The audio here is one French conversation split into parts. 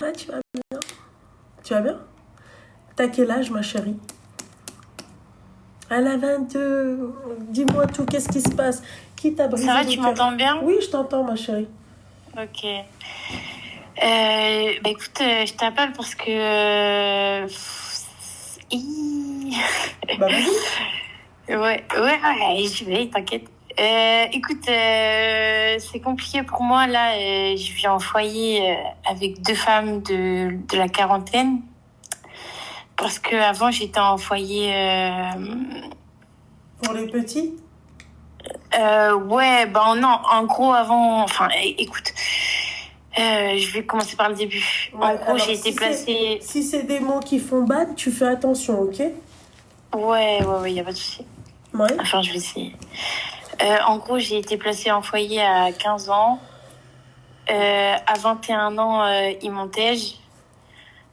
Ah, tu vas bien? T'as quel âge, ma chérie? Elle a 22. Dis-moi tout, qu'est-ce qui se passe? Qui t'a Ça brisé va, le tu cœur? m'entends bien? Oui, je t'entends, ma chérie. Ok. Écoute, je t'appelle parce que... Bah, vas-y. Ouais, je vais, t'inquiète. Écoute, c'est compliqué pour moi, là. Je vis en foyer avec deux femmes de la quarantaine. Parce que avant j'étais en foyer... Pour les petits? ouais, ben non, en gros, avant... Enfin, écoute, je vais commencer par le début. En Ouais, gros, alors j'ai été placée... si c'est des mots qui font bad, tu fais attention, ok? Ouais, y a pas de souci. Ouais. Enfin, je vais essayer. En gros, j'ai été placée en foyer à 15 ans. À 21 ans, ils m'ont-je.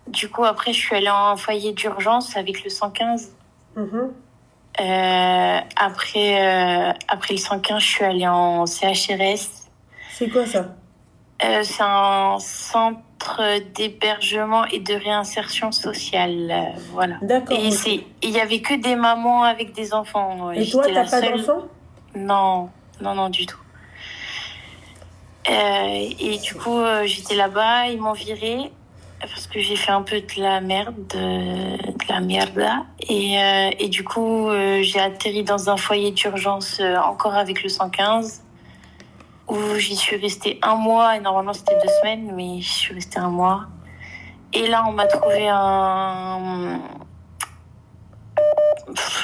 Du coup, après, je suis allée en foyer d'urgence avec le 115. Mhm. Après le 115, je suis allée en CHRS. C'est quoi ça? C'est un centre d'hébergement et de réinsertion sociale. Voilà. D'accord, Et ok. il y avait que des mamans avec des enfants. Et toi, J'étais t'as la pas seule. d'enfant? Non, non, du tout. Et du coup, j'étais là-bas, ils m'ont virée parce que j'ai fait un peu de la merde, de la merda. Et du coup, j'ai atterri dans un foyer d'urgence encore avec le 115 où j'y suis restée un mois. Et normalement, c'était 2 semaines, mais j'y suis restée un mois. Et là, on m'a trouvé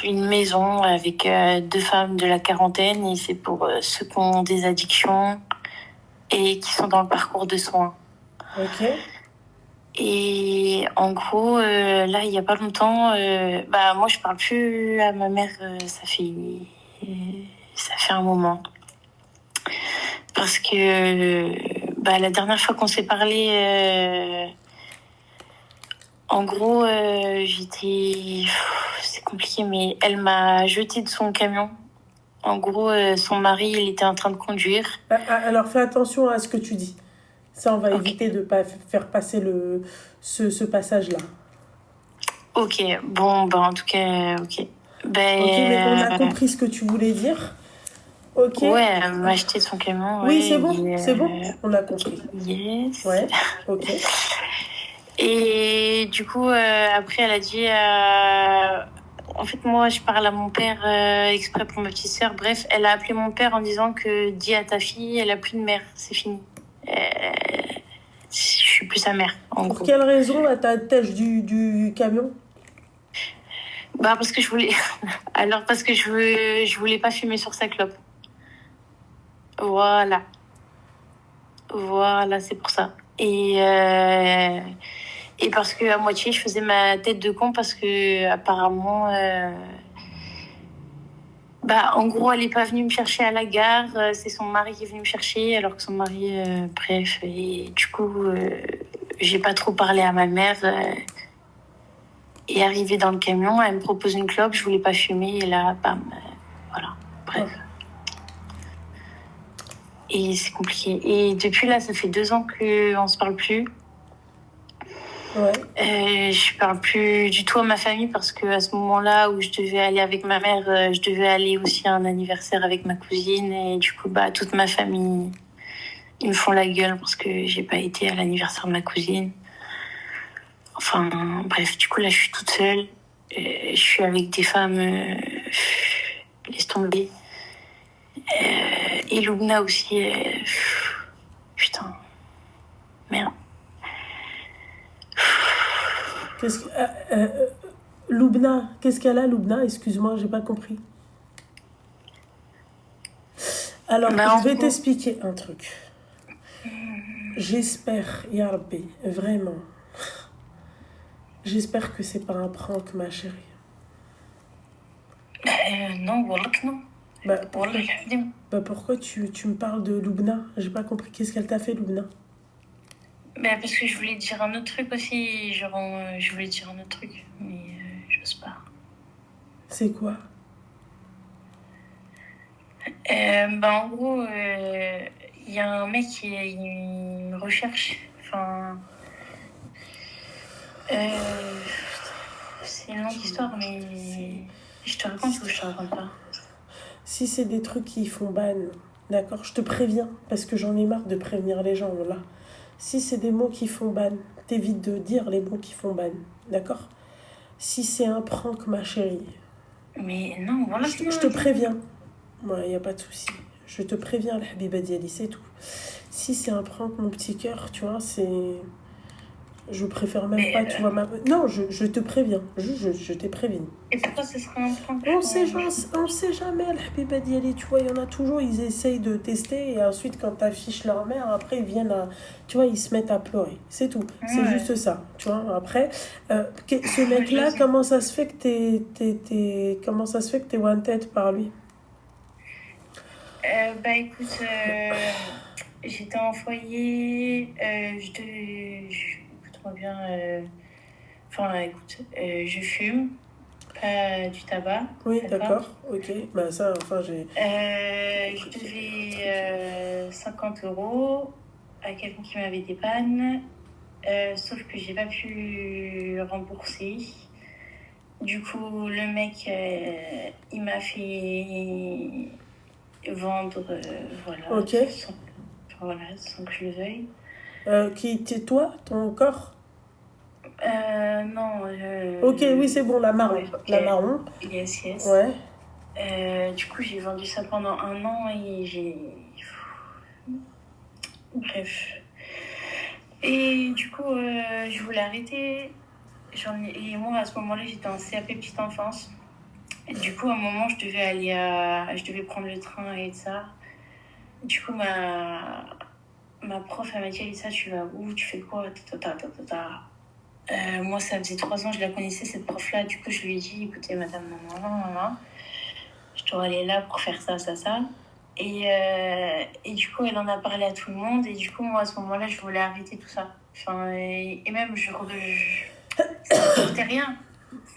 une maison avec deux femmes de la quarantaine. Et c'est pour ceux qui ont des addictions et qui sont dans le parcours de soins. Ok. Et en gros, là, il y a pas longtemps, moi, je parle plus à ma mère. Ça fait un moment. Parce que la dernière fois qu'on s'est parlé, en gros, c'est compliqué, mais elle m'a jeté de son camion. En gros, son mari, il était en train de conduire. Alors fais attention à ce que tu dis. Ça, on va Ok. éviter de pas faire passer ce passage-là. Ok, bon, en tout cas, ok. Ok, mais on a compris ce que tu voulais dire. Ok. Ouais, elle m'a acheté son camion, Oui, ouais. c'est bon. On a Ok, compris. yes. Ouais. Ok. Et du coup, après, elle a dit... en fait, moi, je parle à mon père exprès pour ma petite sœur. Bref, elle a appelé mon père en disant que dis à ta fille, elle a plus de mère, c'est fini. Je suis plus sa mère, en Pour gros. quelle raison la tâche du camion? Parce que je voulais... Alors, parce que je voulais pas fumer sur sa clope. Voilà. Voilà, c'est pour ça. Et parce que à moitié, je faisais ma tête de con parce que apparemment, en gros, elle est pas venue me chercher à la gare. C'est son mari qui est venu me chercher, alors que son mari, bref. Et du coup, j'ai pas trop parlé à ma mère. Et arrivée dans le camion, elle me propose une clope. Je voulais pas fumer et là, bam, voilà. Bref. Et c'est compliqué. Et depuis là, ça fait 2 ans qu'on se parle plus. Ouais. Je parle plus du tout à ma famille parce que à ce moment-là où je devais aller avec ma mère, je devais aller aussi à un anniversaire avec ma cousine et du coup toute ma famille ils me font la gueule parce que j'ai pas été à l'anniversaire de ma cousine. Enfin bref, du coup là je suis toute seule, je suis avec des femmes, laisse tomber. Et Lubna aussi, putain, merde. Qu'est-ce que Lubna, qu'est-ce qu'elle a, Lubna? Excuse-moi, j'ai pas compris. Alors, je vais t'expliquer un truc. J'espère, Ya Rabbi, vraiment. J'espère que c'est pas un prank, ma chérie. Non, wallah que non. Pourquoi tu me parles de Lubna? J'ai pas compris. Qu'est-ce qu'elle t'a fait, Lubna? Parce que je voulais dire un autre truc aussi. Genre, je voulais dire un autre truc, mais j'ose pas. C'est quoi? En gros, il y a un mec qui me recherche. Enfin, Euh, c'est une longue histoire, mais je te raconte ou je te raconte pas? Si c'est des trucs qui font ban, d'accord, je te préviens, parce que j'en ai marre de prévenir les gens, là. Si c'est des mots qui font ban, t'évites de dire les mots qui font ban, d'accord? Si c'est un prank, ma chérie, Mais non, voilà ce je te préviens. Ouais, il n'y a pas de souci. Je te préviens, la Habiba Diali, c'est tout. Si c'est un prank, mon petit cœur, tu vois, c'est... Je préfère même pas, tu vois, Non, je te préviens. Je t'ai prévenu. Et pourquoi ce serait un prank? On sait jamais, la Habiba Diali, tu vois, il y en a toujours, ils essayent de tester, et ensuite, quand t'affiches leur mère, après, ils viennent à... Tu vois, ils se mettent à pleurer. C'est tout. C'est juste ça, tu vois. Après, ce mec-là, comment ça se fait que comment ça se fait que t'es wanted par lui? Bah écoute, j'étais en foyer, écoute-moi bien, enfin écoute, je fume, pas du tabac. Oui, d'accord, ok. Bah ça, enfin, j'ai... Je devais 50 € à quelqu'un qui m'avait dépanne, sauf que j'ai pas pu rembourser. Du coup, le mec, il m'a fait vendre, voilà, Ok. sans que je le veuille. Qui t'es toi, ton corps? Non. Ok, oui, c'est bon, la marron. Ouais, okay. La marron. Yes. Ouais. Du coup, j'ai vendu ça pendant 1 an et bref. Et du coup, je voulais arrêter. Et moi, à ce moment-là, j'étais en CAP petite enfance. Et du coup, à un moment, je devais prendre le train et ça. Du coup, ma prof, elle m'a dit, Alissa, tu vas où? Tu fais quoi? Moi, ça faisait 3 ans, je la connaissais, cette prof-là. Du coup, je lui ai dit, écoutez, madame, maman, je dois aller là pour faire ça. Et du coup, elle en a parlé à tout le monde. Et du coup, moi, à ce moment-là, je voulais arrêter tout ça. Enfin, et même, ça ne coûtait rien.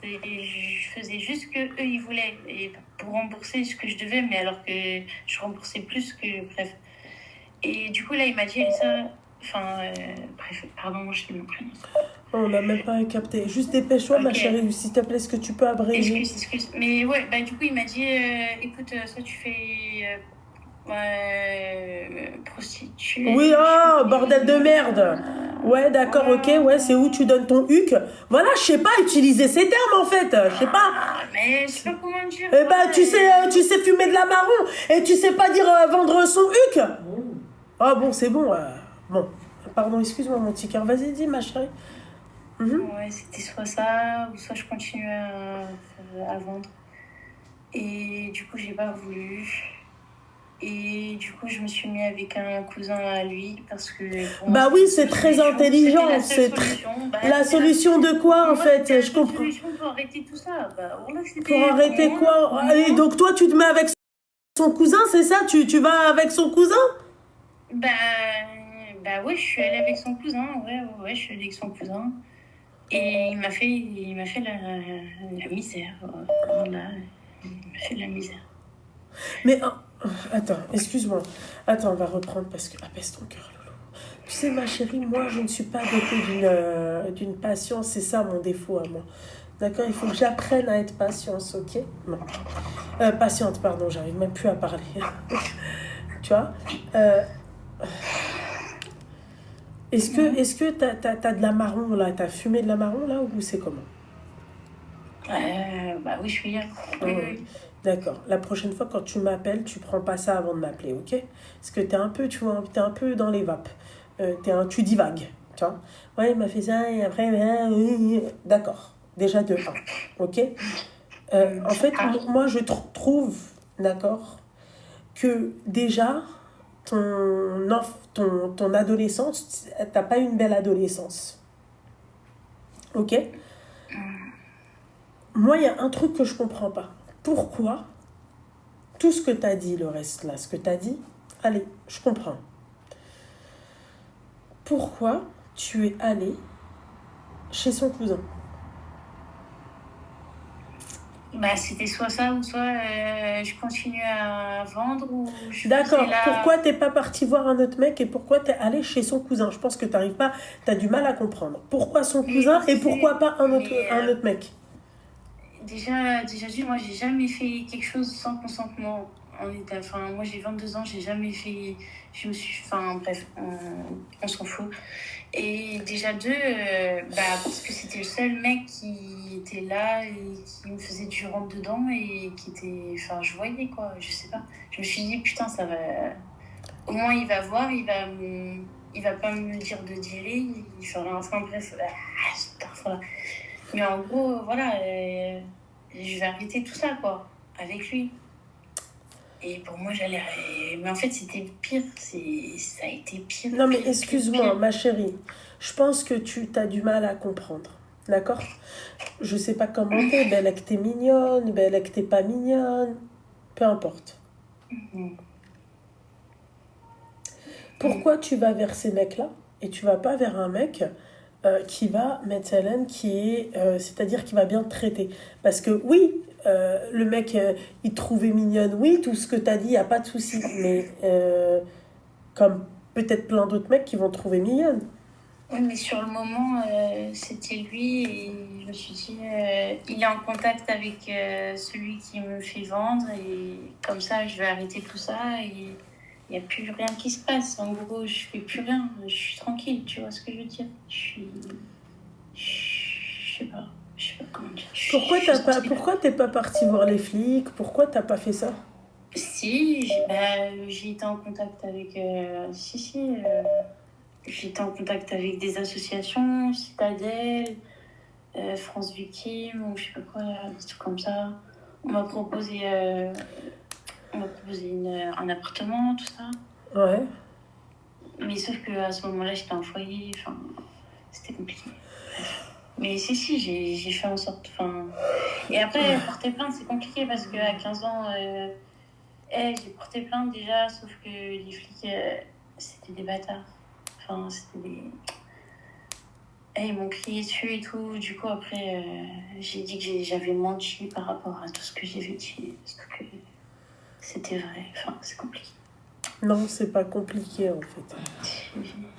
Je faisais juste ce qu'eux, ils voulaient. Et pour rembourser ce que je devais, mais alors que je remboursais plus que... Bref. Et du coup, là, il m'a dit, Elisa... Enfin, bref, pardon, je sais mon prénom. On n'a même pas capté. Juste dépêche-toi, ma chérie, s'il te plaît, est-ce que tu peux abréger? Excuse. Mais ouais, bah du coup, il m'a dit, écoute, soit tu fais prostituée. Oui, oh, bordel de merde. Ouais, d'accord, ok, ouais, c'est où tu donnes ton huc. Voilà, je sais pas utiliser ces termes, en fait. Je sais pas. Mais je sais pas comment dire. Eh ben, tu sais fumer de la marron et tu sais pas dire vendre son huc. Ah bon, c'est bon. Bon, pardon, excuse-moi, mon petit cœur. Vas-y, dis, ma chérie. Ouais, c'était soit ça, ou soit je continue à vendre. Et du coup, j'ai pas voulu. Et du coup, je me suis mis avec un cousin à lui parce que... Bah oui, c'est très intelligent. La solution de quoi, en fait? Je comprends. La solution pour arrêter tout ça. Pour arrêter quoi? Et donc toi, tu te mets avec son cousin, c'est ça? Tu vas avec son cousin? Bah ouais, je suis allée avec son cousin. Ouais, je suis allée avec son cousin. Et il m'a fait la misère. Voilà, il m'a fait de la misère. Mais attends, excuse-moi. Attends, on va reprendre parce que apaise ton cœur, Loulou. Tu sais, ma chérie, moi, je ne suis pas dotée d'une patience. C'est ça mon défaut à moi. D'accord? Il faut que j'apprenne à être patiente, ok? Non. Patiente, pardon, j'arrive même plus à parler. Tu vois? Est-ce que t'as de la marron là? T'as fumé de la marron là ou c'est comment? Bah oui, je suis là. Oui. D'accord. La prochaine fois, quand tu m'appelles, tu prends pas ça avant de m'appeler, ok? Parce que t'es un peu, tu vois, t'es un peu dans les vapes. Tu divagues, tu vois? Ouais, il m'a fait ça et après... D'accord. Déjà de 1, ok? En fait, moi, je trouve, d'accord, que déjà, ton adolescence, t'as pas une belle adolescence. Ok? Moi, il y a un truc que je comprends pas. Pourquoi tout ce que tu as dit, le reste là, ce que tu as dit, allez, je comprends. Pourquoi tu es allé chez son cousin? Bah, c'était soit ça, ou soit je continue à vendre, ou je faisais D'accord. là. Pourquoi t'es pas parti voir un autre mec et pourquoi t'es allé chez son cousin? Je pense que t'arrives pas, t'as du mal à comprendre. Pourquoi son Mais cousin parce et que pourquoi pas mais un autre mec? déjà, moi, j'ai jamais fait quelque chose sans consentement. Enfin, moi, j'ai 22 ans, j'ai jamais fait. Je me suis. Enfin, bref, on s'en fout. Et déjà, deux, bah, parce que c'était le seul mec qui était là et qui me faisait du rentre-dedans et qui était. Enfin, je voyais, quoi, je sais pas. Je me suis dit, putain, ça va. Au moins, il va voir, il va pas me dire de direr. Enfin, bref, parfois. Mais en gros, voilà, je vais arrêter tout ça, quoi, avec lui. Et pour moi, j'allais. Mais en fait, c'était pire. Ça a été pire, Non mais pire, pire, excuse-moi, pire. ma chérie. Je pense que tu as du mal à comprendre. D'accord? Je sais pas comment t'es, belle que t'es mignonne, belle que t'es pas mignonne. Peu importe. Mhm. Pourquoi tu vas vers ces mecs-là et tu vas pas vers un mec qui va mettre Hélène, c'est-à-dire qui va bien te traiter. Parce que oui, le mec, il te trouvait mignonne, oui, tout ce que t'as dit, y a pas de souci. Mais comme peut-être plein d'autres mecs qui vont te trouver mignonne. Oui, mais sur le moment, c'était lui et je me suis dit, il est en contact avec celui qui me fait vendre et comme ça, je vais arrêter tout ça et il n'y a plus rien qui se passe. En gros, je fais plus rien, je suis tranquille, tu vois ce que je veux dire? Je sais pas, je sais pas comment dire. Je suis tranquille. Pourquoi t'es pas parti voir les flics? Pourquoi t'as pas fait ça? Si, j'ai été en contact avec, j'ai été en contact avec des associations, Citadel, France Victime, ou je sais pas quoi, des trucs comme ça. On m'a proposé, euh, on m'a proposé un appartement, tout ça. Ouais. Mais sauf qu'à ce moment-là, j'étais en foyer, enfin, c'était compliqué. Bref. Mais si, j'ai fait en sorte. Enfin... Et après, porter plainte, c'est compliqué parce qu'à 15 ans, j'ai porté plainte déjà, sauf que les flics, c'était des bâtards. Enfin, c'était des. Ils m'ont crié dessus et tout. Du coup, après, j'ai dit que j'avais menti par rapport à tout ce que j'ai vécu. Sauf que c'était vrai. Enfin, c'est compliqué. Non, c'est pas compliqué en fait.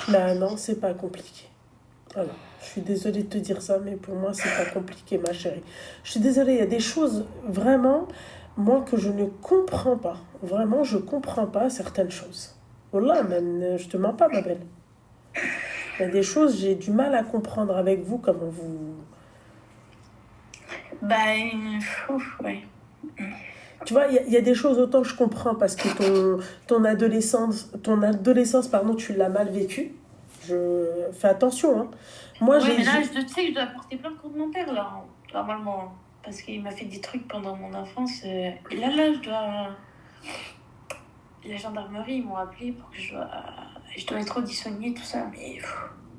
Bah non, c'est pas compliqué. Alors, je suis désolée de te dire ça, mais pour moi, c'est pas compliqué, ma chérie. Je suis désolée, il y a des choses vraiment, moi, que je ne comprends pas. Vraiment, je comprends pas certaines choses. Voilà, même, je te mens pas, ma belle. Il y a des choses, j'ai du mal à comprendre avec vous, comment vous... Bah, ouais. Tu vois, il y a des choses autant je comprends parce que ton adolescence, pardon, tu l'as mal vécue. Je fais attention, hein. Moi, Ouais, mais là, j'ai... tu sais que je dois porter plainte contre mon père, là, normalement. Parce qu'il m'a fait des trucs pendant mon enfance. Et là, je dois. La gendarmerie, ils m'ont appelé pour que je dois être auditionnée, tout ça. Mais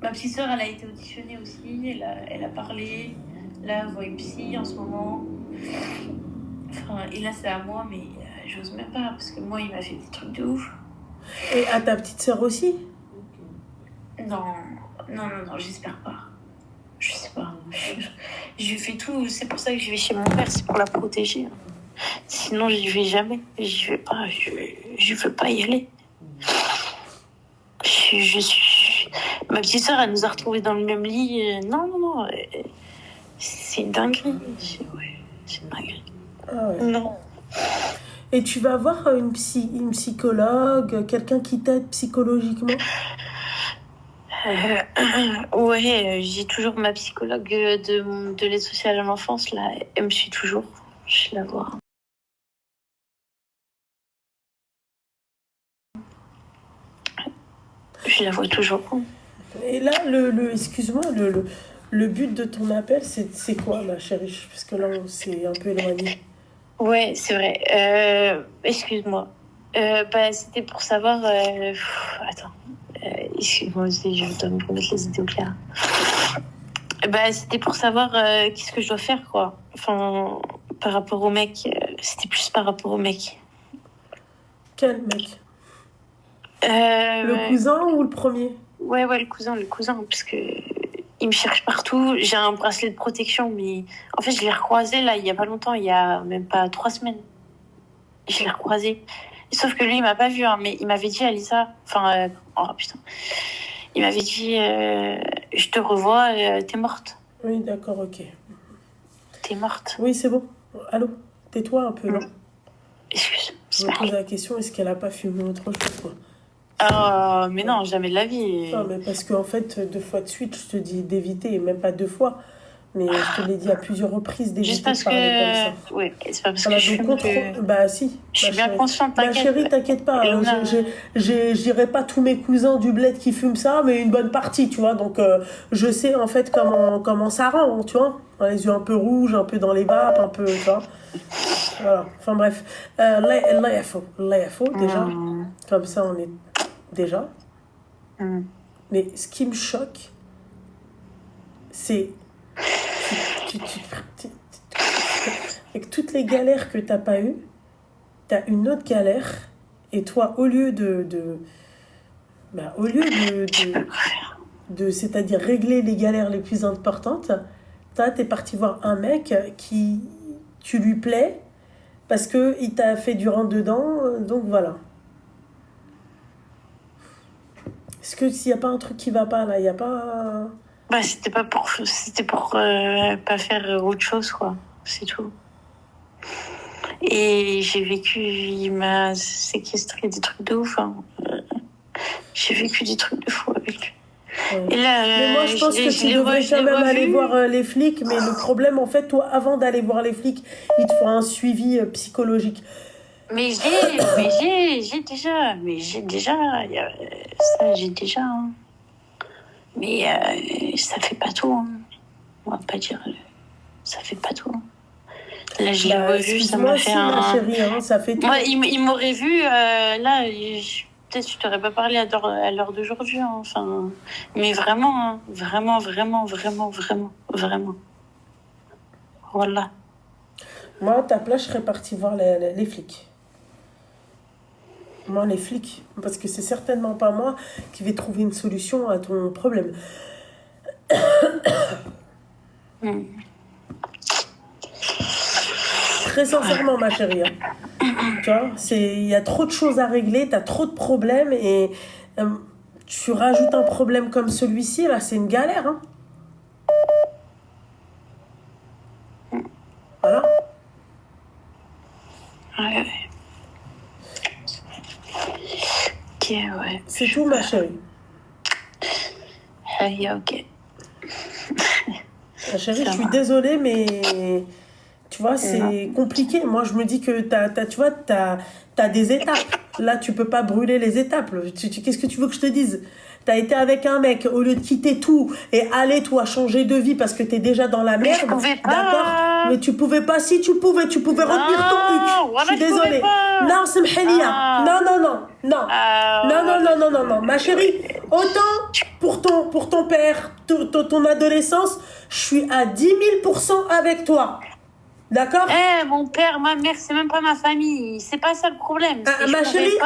ma petite sœur, elle a été auditionnée aussi. Elle a parlé. Là, elle voit une psy en ce moment. Enfin, et là, c'est à moi, mais j'ose même pas. Parce que moi, il m'a fait des trucs de ouf. Et à ta petite sœur aussi? Non, non, j'espère pas. Je sais pas. Je fais tout. C'est pour ça que je vais chez mon père, c'est pour la protéger. Sinon, j'y vais jamais. J'y vais pas. Je veux pas y aller. Je suis. Ma petite sœur, elle nous a retrouvés dans le même lit. Non. C'est une dinguerie. Ouais, c'est une dinguerie. Ah ouais. Non. Et tu vas voir une psychologue, quelqu'un qui t'aide psychologiquement? Ouais, j'ai toujours ma psychologue de l'aide sociale à l'enfance, là. Elle me suit toujours. Je la vois. Je la vois toujours. Et là, excuse-moi, le but de ton appel, c'est quoi, ma chérie? Parce que là, on s'est un peu éloigné. Ouais, c'est vrai. Excuse-moi. C'était pour savoir. Attends. Excuse-moi, je dois me remettre les idées au clair. C'était pour savoir qu'est-ce que je dois faire, quoi. Enfin, par rapport au mec. C'était plus par rapport au mec. Quel mec? Le cousin ou le premier? Ouais, le cousin, parce que Il me cherche partout. J'ai un bracelet de protection, mais en fait, je l'ai recroisé là, il y a pas longtemps, il y a même pas 3 semaines. Je l'ai recroisé. Sauf que lui, il m'a pas vu, hein, mais il m'avait dit, Alisa, enfin, oh putain, il m'avait dit, je te revois, t'es morte. Oui, d'accord, ok. T'es morte. Oui, c'est bon. Allô, tais-toi un peu, non? Excuse. Je me pose la question, est-ce qu'elle a pas fumé autre chose, quoi? Oh, mais non, jamais de la vie. Non, mais parce qu'en fait, 2 fois de suite, je te dis d'éviter, et même pas 2 fois, mais je te l'ai dit à plusieurs reprises d'éviter Juste parce de parler comme ça. que. Oui, c'est pas parce Voilà, que je donc fume que. Bah si, Je suis ma bien chérie. consciente, Ma t'inquiète. chérie, t'inquiète pas, hein, Léona, je dirais pas tous mes cousins du bled qui fument ça, mais une bonne partie, tu vois. Donc je sais en fait comment ça rend, tu vois. Les yeux un peu rouges, un peu dans les vapes, un peu, tu vois. Voilà, enfin bref. Là, il faut, déjà. Comme ça, on est déjà. Mais ce qui me choque, c'est avec toutes les galères que t'as pas eues, t'as une autre galère, et toi, au lieu de c'est-à-dire régler les galères les plus importantes, t'es parti voir un mec qui, tu lui plais, parce que il t'a fait du rentre dedans, donc voilà. Est-ce que s'il n'y a pas un truc qui va pas là, il n'y a pas... Bah, c'était pour pas faire autre chose, quoi. C'est tout. Et il m'a séquestré des trucs de ouf, hein. J'ai vécu des trucs de fou avec lui. Ouais. Et là, mais moi, je pense que tu devrais quand même aller voir les flics. Mais le problème, en fait, toi, avant d'aller voir les flics, il te faut un suivi psychologique. Mais j'ai déjà. Ça, j'ai déjà. Hein. Mais ça fait pas tout. Hein. On va pas dire. Ça fait pas tout. Là, je l'ai revu, ça m'a fait ma chérie, hein, ça fait tout. Moi, il m'aurait vu, là, peut-être je t'aurais pas parlé à l'heure d'aujourd'hui, hein, enfin, mais vraiment, hein, vraiment. Voilà. Moi, à ta place, je serais partie voir les flics. Moi, les flics, parce que c'est certainement pas moi qui vais trouver une solution à ton problème. Très sincèrement, ma chérie. Hein. Tu vois, il y a trop de choses à régler, tu as trop de problèmes et tu rajoutes un problème comme celui-ci, là, c'est une galère. Hein. Voilà. Ouais. Ok, ouais. C'est tout, ma chérie. Ok. Ma chérie, je suis désolée, mais... Tu vois, c'est compliqué. Moi, je me dis que t'as des étapes. Là, tu peux pas brûler les étapes. Qu'est-ce que tu veux que je te dise? T'as été avec un mec, au lieu de quitter tout et aller, toi, changer de vie parce que t'es déjà dans la merde. Mais je pouvais pas. D'accord? Mais tu pouvais pas. Si tu pouvais remplir ton huc. Voilà, je suis désolée. Non, c'est Mhelia. Non. Ma chérie, autant pour ton père, ton adolescence, je suis à 10 000% avec toi. D'accord? Mon père, ma mère, c'est même pas ma famille. C'est pas ça le problème. Ma chérie,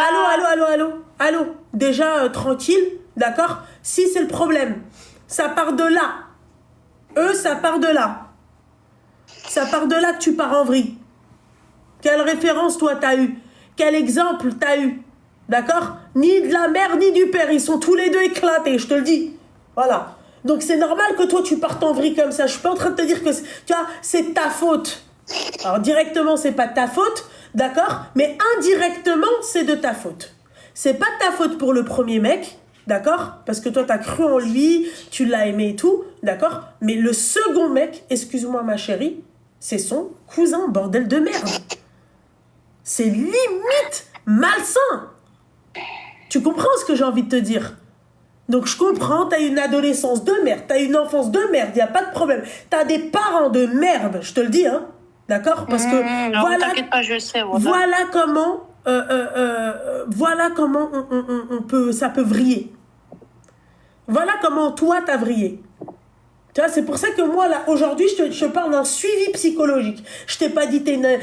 allô. Déjà, tranquille, d'accord? Si c'est le problème, ça part de là. Ça part de là. Ça part de là que tu pars en vrille. Quelle référence, toi, t'as eu? Quel exemple t'as eu? D'accord? Ni de la mère, ni du père. Ils sont tous les deux éclatés, je te le dis. Voilà. Donc, c'est normal que toi, tu partes en vrille comme ça. Je suis pas en train de te dire que, tu vois, c'est ta faute. Alors directement c'est pas de ta faute, d'accord, mais indirectement c'est de ta faute. C'est pas de ta faute pour le premier mec, d'accord, parce que toi t'as cru en lui, tu l'as aimé et tout, d'accord, mais le second mec, excuse-moi ma chérie, c'est son cousin, bordel de merde. C'est limite malsain. Tu comprends ce que j'ai envie de te dire? Donc je comprends, t'as une adolescence de merde, t'as une enfance de merde, y a pas de problème. T'as des parents de merde, je te le dis, hein. D'accord? Parce que non, t'inquiète pas, je le sais. Voilà comment ça peut vriller. Voilà comment toi t'as vrillé. Tu vois, c'est pour ça que moi là aujourd'hui je parle d'un suivi psychologique. Je t'ai pas dit un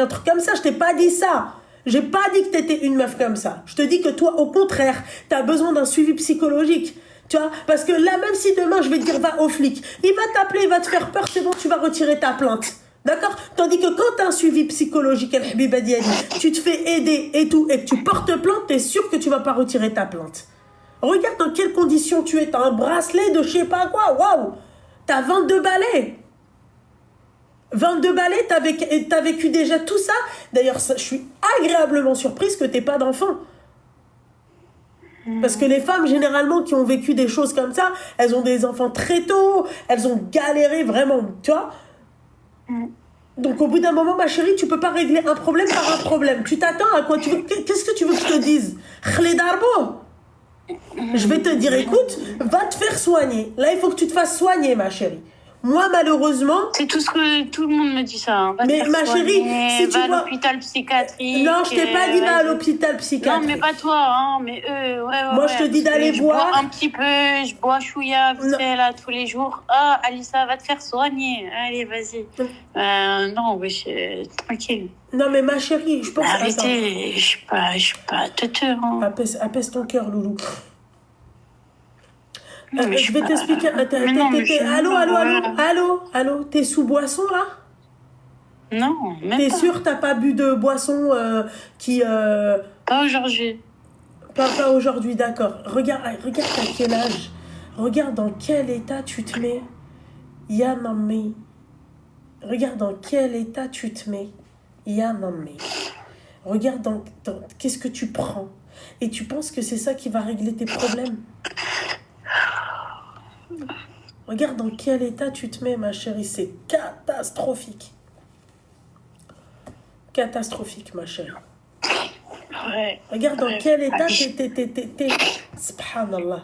truc comme ça. Je t'ai pas dit ça. J'ai pas dit que t'étais une meuf comme ça. Je te dis que toi au contraire t'as besoin d'un suivi psychologique. Tu vois, parce que là, même si demain, je vais te dire, va au flic, il va t'appeler, il va te faire peur, c'est bon, tu vas retirer ta plainte. D'accord? Tandis que quand tu as un suivi psychologique, El Habiba Diali, tu te fais aider et tout, et que tu portes plainte, tu es sûr que tu vas pas retirer ta plainte. Regarde dans quelles conditions tu es. Tu as un bracelet de je sais pas quoi. Waouh! Tu as 22 balais. 22 balais, tu as vécu déjà tout ça. D'ailleurs, je suis agréablement surprise que tu n'aies pas d'enfant. Parce que les femmes, généralement, qui ont vécu des choses comme ça, elles ont des enfants très tôt, elles ont galéré vraiment, tu vois. Donc, au bout d'un moment, ma chérie, tu peux pas régler un problème par un problème. Tu t'attends à quoi? Qu'est-ce que tu veux que je te dise? Khlé Darbo. Je vais te dire, écoute, va te faire soigner. Là, il faut que tu te fasses soigner, ma chérie. Moi, malheureusement... C'est tout ce que tout le monde me dit, ça. Hein. Mais ma chérie, si tu va vas à l'hôpital psychiatrique. Non, je t'ai pas dit va à l'hôpital psychiatrique. Non, mais pas toi, hein, mais eux, Moi, je te dis d'aller voir. Je bois un petit peu, je bois chouïa, vite fait, là, tous les jours. Ah, Alissa, va te faire soigner. Allez, vas-y. Non, wesh, tranquille. Non, mais ma chérie, je pense... Arrêtez, je suis pas teuteux. Hein. Apaise ton cœur, loulou. Non, je vais t'expliquer. Allô, t'es sous boisson là? Non, même t'es pas. Sûre t'as pas bu de boisson qui... Pas aujourd'hui. Pas aujourd'hui, d'accord. Regarde à quel âge. Regarde dans quel état tu te mets. Ya mammi. Regarde dans quel état tu te mets. Ya mammi. Regarde dans qu'est-ce que tu prends. Et tu penses que c'est ça qui va régler tes problèmes? Regarde dans quel état tu te mets, ma chérie. C'est catastrophique. Catastrophique, ma chérie. Ouais. Regarde dans quel état t'es. Subhanallah.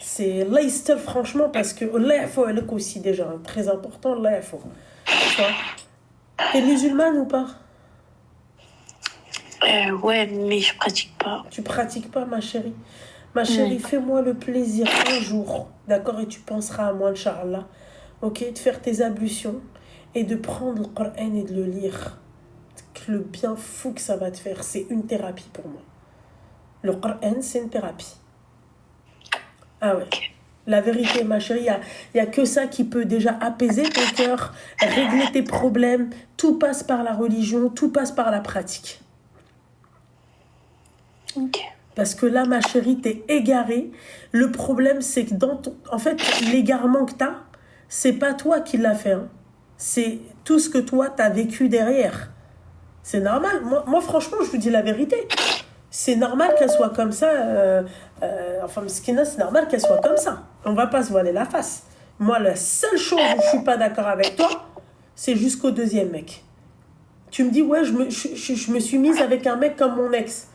C'est là, franchement, parce que là, il faut aller aussi déjà. Hein, très important, là, il faut. Tu vois? T'es musulmane ou pas? Ouais, mais je pratique pas. Tu pratiques pas, ma chérie? Ma chérie, fais-moi le plaisir un jour, d'accord? Et tu penseras à moi, Inch'Allah, ok? De faire tes ablutions et de prendre le Coran et de le lire. Le bien fou que ça va te faire, c'est une thérapie pour moi. Le Coran, c'est une thérapie. Ah ouais. La vérité, ma chérie, il y a que ça qui peut déjà apaiser ton cœur, régler tes problèmes. Tout passe par la religion, tout passe par la pratique. Ok. Parce que là, ma chérie, t'es égarée. Le problème, c'est que en fait, l'égarement que t'as, c'est pas toi qui l'as fait. Hein. C'est tout ce que toi, t'as vécu derrière. C'est normal. Moi, franchement, je vous dis la vérité. C'est normal qu'elle soit comme ça. Enfin, Mskina, c'est normal qu'elle soit comme ça. On va pas se voiler la face. Moi, la seule chose où je suis pas d'accord avec toi, c'est jusqu'au deuxième mec. Tu me dis, ouais, je me suis mise avec un mec comme mon ex.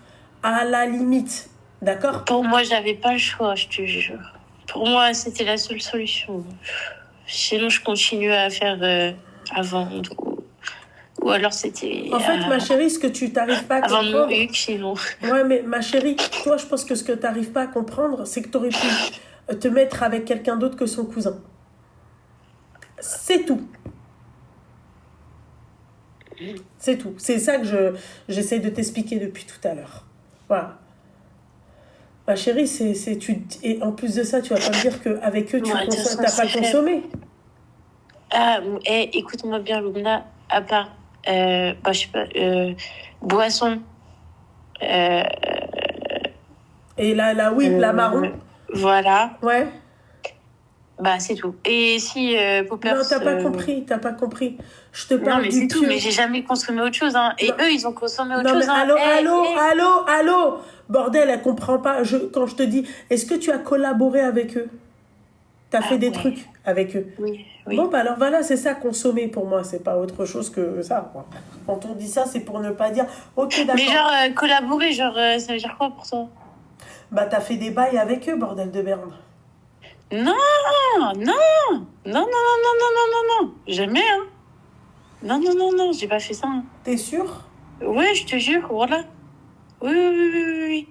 À la limite, d'accord? Pour moi, j'avais pas le choix, je te jure. Pour moi, c'était la seule solution. Sinon, je continuais à faire avant. Ou alors, c'était... En fait, ma chérie, ce que tu t'arrives pas à comprendre... Avant de mourir, sinon. Ouais, mais ma chérie, toi, je pense que ce que tu n'arrives pas à comprendre, c'est que tu aurais pu te mettre avec quelqu'un d'autre que son cousin. C'est tout. C'est tout. C'est ça que j'essaie de t'expliquer depuis tout à l'heure. Voilà. Ma chérie, et en plus de ça, tu vas pas me dire qu'avec eux, tu n'as pas consommé. Ah, écoute-moi bien, Lumna, à part, je sais pas, boisson. Et la marron. Voilà. Ouais. Bah, c'est tout. Et si Poppers... Non, t'as pas compris. Je te parle non, mais du c'est tout, mais j'ai jamais consommé autre chose. Hein. Et eux, ils ont consommé autre chose. Allô. Bordel, elle comprend pas. Quand je te dis, est-ce que tu as collaboré avec eux? T'as fait des trucs avec eux? Oui. Bon, bah alors voilà, c'est ça, consommer pour moi. C'est pas autre chose que ça, quoi. Quand on dit ça, c'est pour ne pas dire, ok, d'accord. Mais genre, collaborer, ça veut dire quoi pour toi? Bah, t'as fait des bails avec eux, bordel de merde. Non. Jamais, hein. Non, j'ai pas fait ça. Hein. T'es sûre? Ouais, je te jure, voilà. Oui.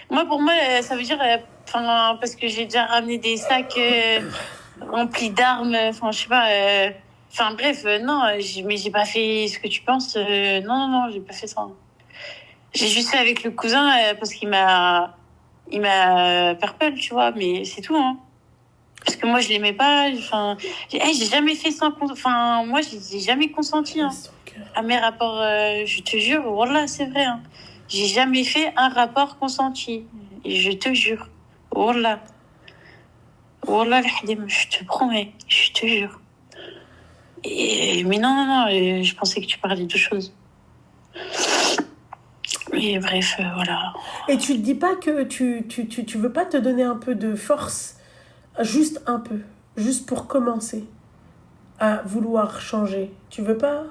Pour moi, ça veut dire... parce que j'ai déjà ramené des sacs remplis d'armes, je sais pas... bref, non, mais j'ai pas fait ce que tu penses. Non, j'ai pas fait ça. J'ai juste fait avec le cousin parce qu'il m'a il m'a purple, tu vois, mais c'est tout, hein. Parce que moi, je l'aimais pas. Enfin, j'ai jamais fait sans... Enfin, moi, j'ai jamais consenti, hein, Laisse ton cœur. à mes rapports. Je te jure, voilà, c'est vrai. Hein. J'ai jamais fait un rapport consenti. Et je te jure. Voilà. Voilà, je te promets. Je te jure. Mais non, non, non, je pensais que tu parlais de choses. Et bref, voilà. Et tu te dis pas que tu veux pas te donner un peu de force, juste un peu, juste pour commencer à vouloir changer. Tu veux pas?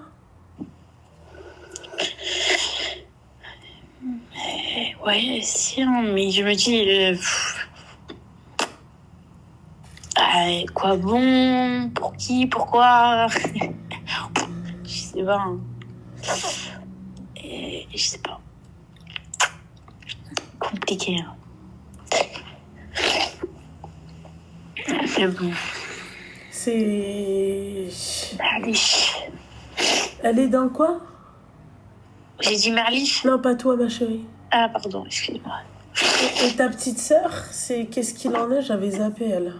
Ouais, si, hein, mais je me dis, quoi bon? Pour qui? Pourquoi? Je sais pas. Hein. Je sais pas. Compliqué. Hein. Mais bon. C'est... Merliche. Elle est dans quoi? J'ai dit merliche? Non, pas toi, ma chérie. Ah, pardon, excuse-moi. Et ta petite sœur, c'est qu'est-ce qu'il en est? J'avais zappé, elle.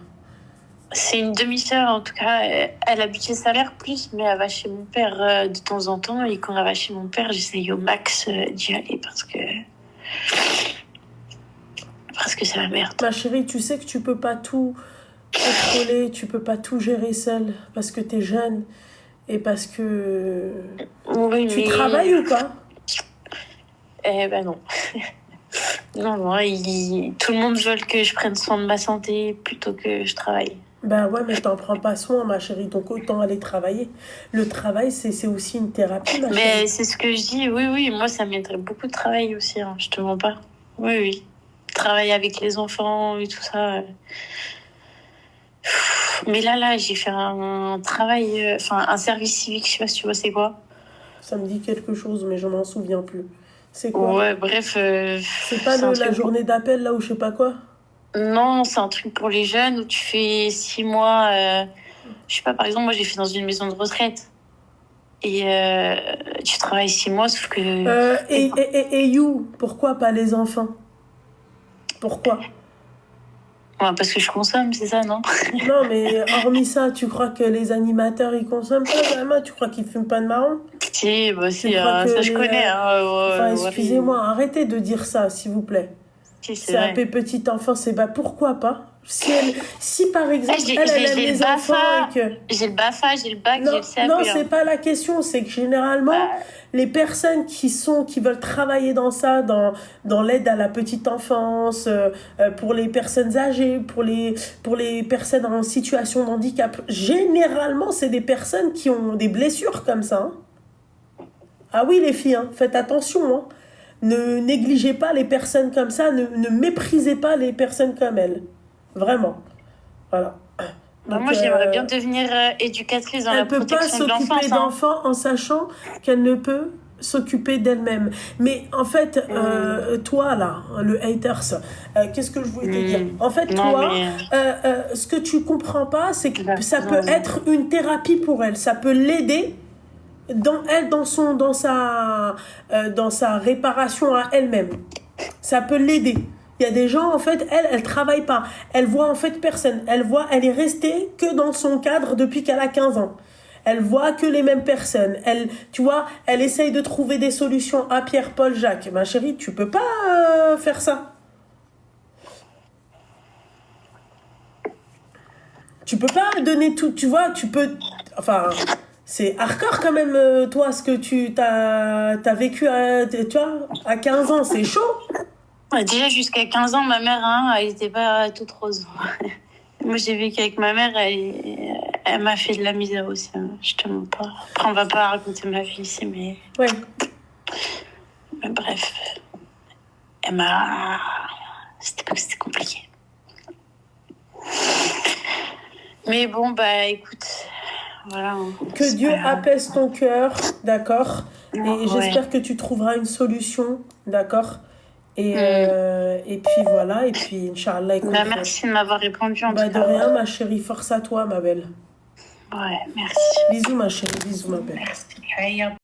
C'est une demi-sœur, en tout cas. Elle habite chez sa mère plus, mais elle va chez mon père de temps en temps. Et quand elle va chez mon père, j'essaye au max d'y aller parce que c'est la merde. Ma chérie, tu sais que tu peux pas tout contrôler, tu peux pas tout gérer seule parce que t'es jeune et parce que... Oui, Tu mais... travailles ou pas? Eh ben non. Non, tout le monde veut que je prenne soin de ma santé plutôt que je travaille. Ben ouais, mais t'en prends pas soin, ma chérie, donc autant aller travailler. Le travail, c'est aussi une thérapie, ma chérie. Mais c'est ce que je dis, oui, moi ça m'aiderait beaucoup de travailler aussi, hein, je te mens pas. Oui. Travailler avec les enfants et tout ça. Mais là, j'ai fait un travail, un service civique, je sais pas si tu vois c'est quoi. Ça me dit quelque chose, mais je m'en souviens plus. C'est quoi? Ouais, bref. C'est pas la journée d'appel, là, ou je sais pas quoi? Non, c'est un truc pour les jeunes où tu fais 6 mois. Je sais pas, par exemple, moi j'ai fait dans une maison de retraite. Et tu travailles 6 mois, sauf que. Et you, pourquoi pas les enfants? Pourquoi? Ouais, parce que je consomme, c'est ça, non? Non, mais hormis ça, tu crois que les animateurs, ils consomment pas, vraiment? Tu crois qu'ils fument pas de marron? Si, bah si, crois que ça je les, connais. Enfin, Ouais, excusez-moi, arrêtez de dire ça, s'il vous plaît. si, C'est un peu petite enfant, c'est bah pourquoi pas? Si par exemple, j'ai elle aime les enfants et que... J'ai le BAFA, j'ai le bac, Non, j'ai le CAP. non, c'est pas la question, c'est que généralement, les personnes qui veulent travailler dans ça, dans l'aide à la petite enfance, pour les personnes âgées, pour les personnes en situation de handicap, généralement, c'est des personnes qui ont des blessures comme ça. Hein. Ah oui, les filles, hein, faites attention. Hein. Ne négligez pas les personnes comme ça, ne méprisez pas les personnes comme elles. Vraiment. Voilà. Donc, moi, j'aimerais bien devenir éducatrice dans la protection de l'enfance. Elle ne peut pas s'occuper d'enfants en sachant qu'elle ne peut s'occuper d'elle-même. Mais en fait, toi, là, le haters, qu'est-ce que je voulais te dire? En fait, ce que tu comprends pas, c'est que ça peut être une thérapie pour elle. Ça peut l'aider dans sa réparation à elle-même. Ça peut l'aider. Il y a des gens, en fait, elle travaille pas. Elle voit, en fait, personne. Elle est restée que dans son cadre depuis qu'elle a 15 ans. Elle voit que les mêmes personnes. Tu vois, elle essaye de trouver des solutions à Pierre, Paul, Jacques. Ma chérie, tu peux pas faire ça. Tu peux pas donner tout, tu vois, tu peux... Enfin... C'est hardcore quand même, toi, ce que tu t'as vécu à 15 ans, c'est chaud. Déjà, jusqu'à 15 ans, ma mère, elle n'était pas toute rose. Moi, j'ai vécu avec ma mère, elle m'a fait de la misère aussi. Hein. Je te mens pas. Après, on va pas raconter ma vie ici, mais... Ouais. Mais bref. C'était compliqué. Mais bon, bah, écoute... Voilà, que Dieu apaise ton cœur, d'accord? Et j'espère que tu trouveras une solution, d'accord? Et puis voilà, et puis Inch'Allah. Merci de m'avoir répondu. De rien, ma chérie, force à toi, ma belle. Ouais, merci. Bisous, ma chérie, bisous, ma belle. Merci.